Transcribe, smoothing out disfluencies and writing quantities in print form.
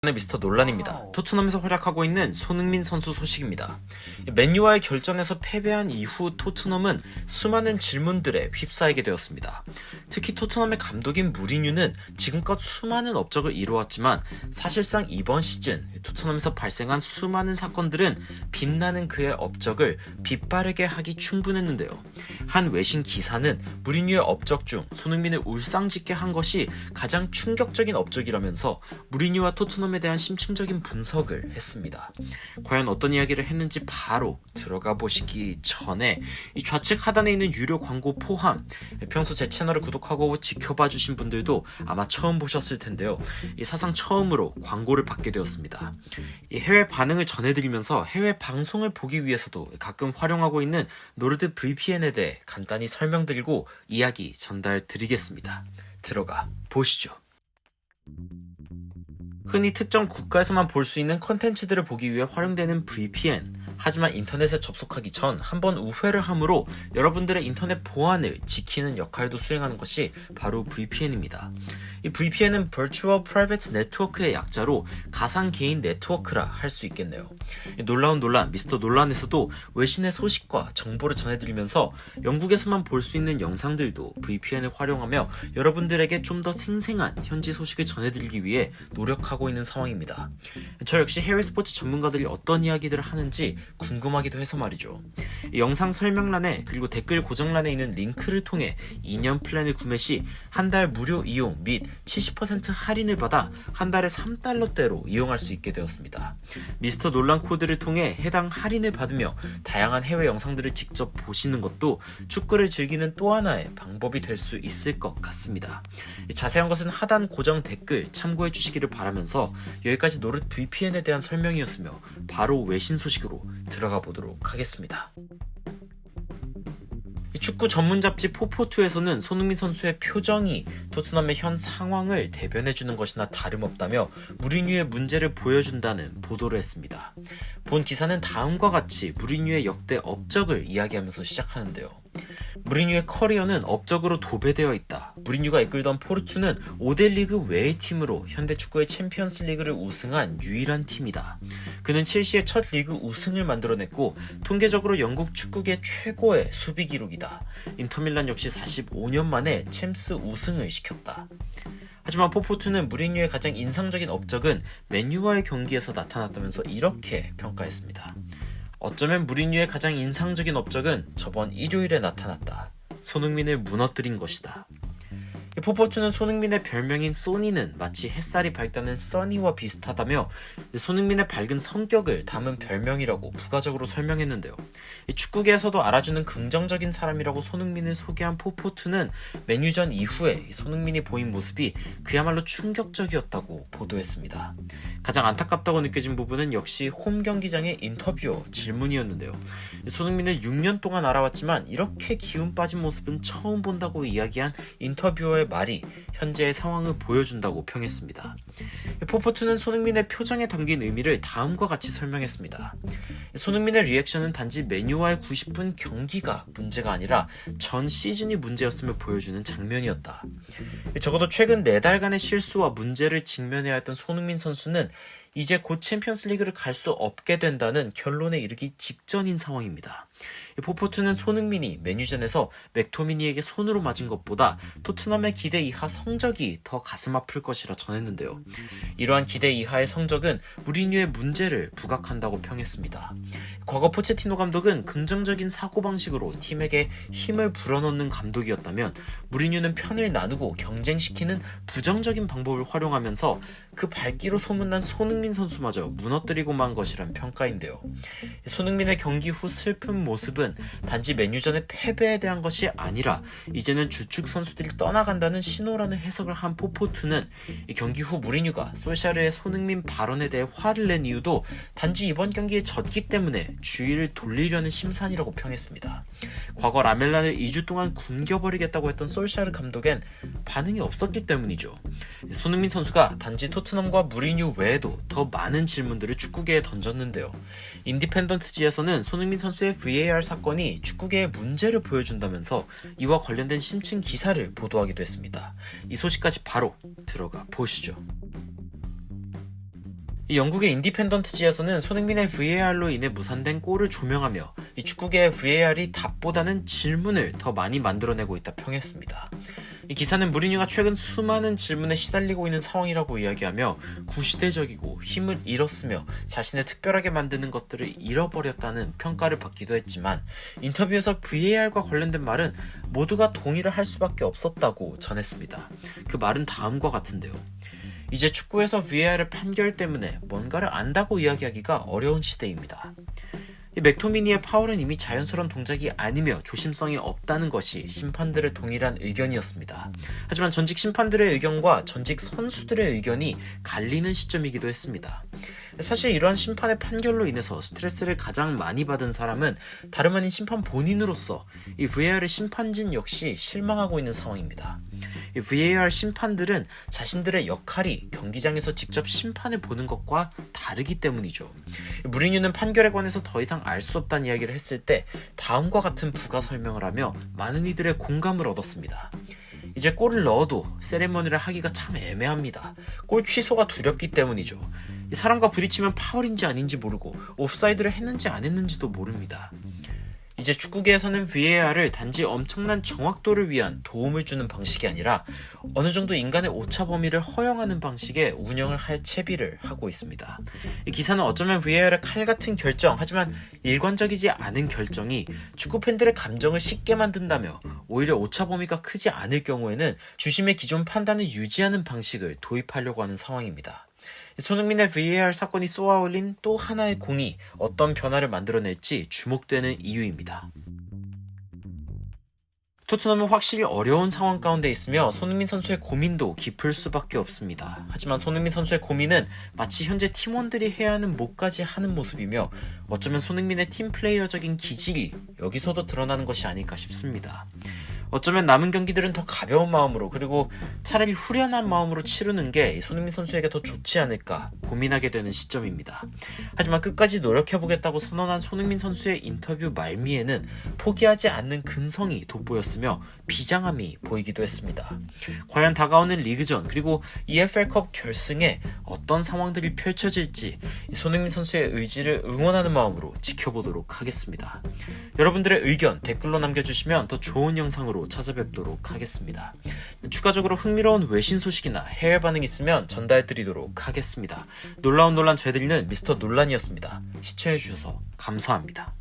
미스터 논란입니다. 토트넘에서 활약하고 있는 손흥민 선수 소식입니다. 맨유와의 결전에서 패배한 이후 토트넘은 수많은 질문들에 휩싸이게 되었습니다. 특히 토트넘의 감독인 무리뉴는 지금껏 수많은 업적을 이루었지만 사실상 이번 시즌 토트넘에서 발생한 수많은 사건들은 빛나는 그의 업적을 빛바래게 하기 충분했는데요. 한 외신 기사는 무리뉴의 업적 중 손흥민을 울상짓게 한 것이 가장 충격적인 업적이라면서 무리뉴와 토트넘에 대한 심층적인 분석을 했습니다. 과연 어떤 이야기를 했는지 바로 들어가 보시기 전에 이 좌측 하단에 있는 유료 광고 포함, 평소 제 채널을 구독하고 지켜봐 주신 분들도 아마 처음 보셨을 텐데요. 이 사상 처음으로 광고를 받게 되었습니다. 이 해외 반응을 전해드리면서 해외 방송을 보기 위해서도 가끔 활용하고 있는 노르드 VPN에 대해 간단히 설명드리고 이야기 전달드리겠습니다. 들어가 보시죠. 흔히 특정 국가에서만 볼 수 있는 컨텐츠들을 보기 위해 활용되는 VPN. 하지만 인터넷에 접속하기 전 한번 우회를 함으로 여러분들의 인터넷 보안을 지키는 역할도 수행하는 것이 바로 VPN입니다. 이 VPN은 Virtual Private Network의 약자로 가상 개인 네트워크라 할 수 있겠네요. 놀라운 논란, 미스터 논란에서도 외신의 소식과 정보를 전해드리면서 영국에서만 볼 수 있는 영상들도 VPN을 활용하며 여러분들에게 좀 더 생생한 현지 소식을 전해드리기 위해 노력하고 있는 상황입니다. 저 역시 해외 스포츠 전문가들이 어떤 이야기들을 하는지 궁금하기도 해서 말이죠. 영상 설명란에 그리고 댓글 고정란에 있는 링크를 통해 2년 플랜을 구매 시 한 달 무료 이용 및 70% 할인을 받아 한 달에 $3대로 이용할 수 있게 되었습니다. 미스터 논란 코드를 통해 해당 할인을 받으며 다양한 해외 영상들을 직접 보시는 것도 축구를 즐기는 또 하나의 방법이 될 수 있을 것 같습니다. 자세한 것은 하단 고정 댓글 참고해 주시기를 바라면서 여기까지 노릇 VPN에 대한 설명이었으며 바로 외신 소식으로 들어가 보도록 하겠습니다. 축구 전문 잡지 포포투에서는 손흥민 선수의 표정이 토트넘의 현 상황을 대변해주는 것이나 다름없다며 무리뉴의 문제를 보여준다는 보도를 했습니다. 본 기사는 다음과 같이 무리뉴의 역대 업적을 이야기하면서 시작하는데요. 무리뉴의 커리어는 업적으로 도배되어 있다. 무리뉴가 이끌던 포르투는 5대 리그 외의 팀으로 현대 축구의 챔피언스 리그를 우승한 유일한 팀이다. 그는 첼시의 첫 리그 우승을 만들어냈고 통계적으로 영국 축구계 최고의 수비 기록이다. 인터밀란 역시 45년 만에 챔스 우승을 시켰다. 하지만 포포투는 무리뉴의 가장 인상적인 업적은 맨유와의 경기에서 나타났다면서 이렇게 평가했습니다. 어쩌면 무리뉴의 가장 인상적인 업적은 저번 일요일에 나타났다. 손흥민을 무너뜨린 것이다. 포포투는 손흥민의 별명인 소니는 마치 햇살이 밝다는 써니와 비슷하다며 손흥민의 밝은 성격을 담은 별명이라고 부가적으로 설명했는데요. 축구계에서도 알아주는 긍정적인 사람이라고 손흥민을 소개한 포포투는 맨유전 이후에 손흥민이 보인 모습이 그야말로 충격적이었다고 보도했습니다. 가장 안타깝다고 느껴진 부분은 역시 홈 경기장의 인터뷰어 질문이었는데요. 손흥민을 6년 동안 알아왔지만 이렇게 기운 빠진 모습은 처음 본다고 이야기한 인터뷰어의 말이 현재의 상황을 보여준다고 평했습니다. 포포투는 손흥민의 표정에 담긴 의미를 다음과 같이 설명했습니다. 손흥민의 리액션은 단지 맨유와의 90분 경기가 문제가 아니라 전 시즌이 문제였음을 보여주는 장면이었다. 적어도 최근 4달간의 실수와 문제를 직면해야 했던 손흥민 선수는 이제 곧 챔피언스 리그를 갈 수 없게 된다는 결론에 이르기 직전인 상황입니다. 포포투는 손흥민이 맨유전에서 맥토미니에게 손으로 맞은 것보다 토트넘의 기대 이하 성적이 더 가슴 아플 것이라 전했는데요. 이러한 기대 이하의 성적은 무리뉴의 문제를 부각한다고 평했습니다. 과거 포체티노 감독은 긍정적인 사고방식으로 팀에게 힘을 불어넣는 감독이었다면 무리뉴는 편을 나누고 경쟁시키는 부정적인 방법을 활용하면서 그 밝기로 소문난 손흥민 선수마저 무너뜨리고 만 것이란 평가인데요. 손흥민의 경기 후 슬픈 모습은 단지 맨유전의 패배에 대한 것이 아니라 이제는 주축 선수들이 떠나간다는 신호라는 해석을 한 포포투는 이 경기 후 무리뉴가 솔샤르의 손흥민 발언에 대해 화를 낸 이유도 단지 이번 경기에 졌기 때문에 주의를 돌리려는 심산이라고 평했습니다. 과거 라멜란을 2주 동안 굶겨버리겠다고 했던 솔샤르 감독엔 반응이 없었기 때문이죠. 손흥민 선수가 단지 토트넘과 무리뉴 외에도 더 많은 질문들을 축구계에 던졌는데요. 인디펜던트지에서는 손흥민 선수의 VAR 사건이 축구계의 문제를 보여준다면서 이와 관련된 심층 기사를 보도하기도 했습니다. 이 소식까지 바로 들어가 보시죠. 이 영국의 인디펜던트지에서는 손흥민의 VAR로 인해 무산된 골을 조명하며 이 축구계의 VAR이 답보다는 질문을 더 많이 만들어내고 있다 평했습니다. 이 기사는 무리뉴가 최근 수많은 질문에 시달리고 있는 상황이라고 이야기하며 구시대적이고 힘을 잃었으며 자신을 특별하게 만드는 것들을 잃어버렸다는 평가를 받기도 했지만 인터뷰에서 VAR과 관련된 말은 모두가 동의를 할 수밖에 없었다고 전했습니다. 그 말은 다음과 같은데요. 이제 축구에서 VAR의 판결 때문에 뭔가를 안다고 이야기하기가 어려운 시대입니다. 이 맥토미니의 파울은 이미 자연스러운 동작이 아니며 조심성이 없다는 것이 심판들의 동일한 의견이었습니다. 하지만 전직 심판들의 의견과 전직 선수들의 의견이 갈리는 시점이기도 했습니다. 사실 이러한 심판의 판결로 인해서 스트레스를 가장 많이 받은 사람은 다름 아닌 심판 본인으로서 이 VAR의 심판진 역시 실망하고 있는 상황입니다. 이 VAR 심판들은 자신들의 역할이 경기장에서 직접 심판을 보는 것과 다르기 때문이죠. 무리뉴는 판결에 관해서 더 이상 알 수 없다는 이야기를 했을 때 다음과 같은 부가 설명을 하며 많은 이들의 공감을 얻었습니다. 이제 골을 넣어도 세레머니를 하기가 참 애매합니다. 골 취소가 두렵기 때문이죠. 사람과 부딪히면 파울인지 아닌지 모르고 옵사이드를 했는지 안 했는지도 모릅니다. 이제 축구계에서는 VAR을 단지 엄청난 정확도를 위한 도움을 주는 방식이 아니라 어느 정도 인간의 오차 범위를 허용하는 방식의 운영을 할 채비를 하고 있습니다. 이 기사는 어쩌면 VAR의 칼 같은 결정, 하지만 일관적이지 않은 결정이 축구 팬들의 감정을 쉽게 만든다며 오히려 오차 범위가 크지 않을 경우에는 주심의 기존 판단을 유지하는 방식을 도입하려고 하는 상황입니다. 손흥민의 VAR 사건이 쏘아올린 또 하나의 공이 어떤 변화를 만들어낼지 주목되는 이유입니다. 토트넘은 확실히 어려운 상황 가운데 있으며 손흥민 선수의 고민도 깊을 수밖에 없습니다. 하지만 손흥민 선수의 고민은 마치 현재 팀원들이 해야 하는 몫까지 하는 모습이며 어쩌면 손흥민의 팀 플레이어적인 기질이 여기서도 드러나는 것이 아닐까 싶습니다. 어쩌면 남은 경기들은 더 가벼운 마음으로 그리고 차라리 후련한 마음으로 치르는 게 손흥민 선수에게 더 좋지 않을까 고민하게 되는 시점입니다. 하지만 끝까지 노력해보겠다고 선언한 손흥민 선수의 인터뷰 말미에는 포기하지 않는 근성이 돋보였으며 비장함이 보이기도 했습니다. 과연 다가오는 리그전 그리고 EFL컵 결승에 어떤 상황들이 펼쳐질지 손흥민 선수의 의지를 응원하는 마음으로 지켜보도록 하겠습니다. 여러분들의 의견 댓글로 남겨주시면 더 좋은 영상으로 찾아뵙도록 하겠습니다. 추가적으로 흥미로운 외신 소식이나 해외 반응 있으면 전달드리도록 하겠습니다. 놀라운 논란 죄드리는 미스터 논란이었습니다. 시청해주셔서 감사합니다.